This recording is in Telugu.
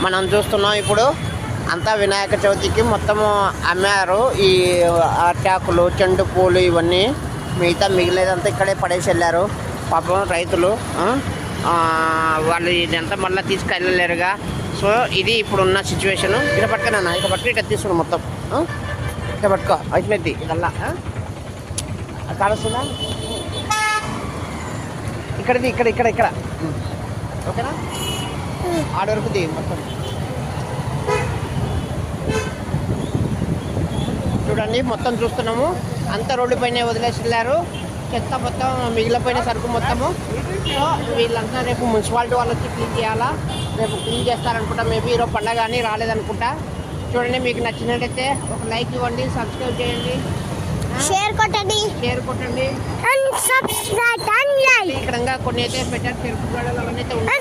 మనం చూస్తున్నాం ఇప్పుడు అంతా వినాయక చవితికి మొత్తము అమ్మారు. ఈ అటాకులు, చెండు పూలు ఇవన్నీ మిగతా మిగిలేదంతా ఇక్కడే పడేసి వెళ్ళారు పాపం రైతులు. వాళ్ళు ఇదంతా మళ్ళీ తీసుకెళ్ళలేరుగా. సో ఇది ఇప్పుడున్న సిచ్యువేషను. ఇక్కడ పట్టుకున్నా, ఇక్కడ పట్టుకు ఇక్కడ తీసుకుని మొత్తం ఇక్కడ పట్టుకో అయిపోయింది. ఇదల్లా కాలుస్తుందా ఇక్కడది, ఇక్కడ ఇక్కడ ఇక్కడ ఓకేనా, ఆడ వరకు ది మొత్తం. చూడండి మొత్తం చూస్తున్నాము, అంతా రోడ్డు పైన వదిలేసి వెళ్ళారు. చెత్త మొత్తం మిగిలిపోయిన సరుకు మొత్తము. సో వీళ్ళంతా రేపు మున్సిపాలిటీ వాళ్ళు వచ్చి క్లీన్ చేయాలా, రేపు క్లీన్ చేస్తారనుకుంటా. మేబీ ఈరోజు పండగ కానీ రాలేదనుకుంటా. చూడండి, మీకు నచ్చినట్టయితే ఒక లైక్ ఇవ్వండి, సబ్స్క్రైబ్ చేయండి, షేర్ కొట్టండి ఇక్కడ కొన్ని అయితే పెట్టారు, చెరుకు గడలు అవన్నీ అయితే ఉన్నాయి.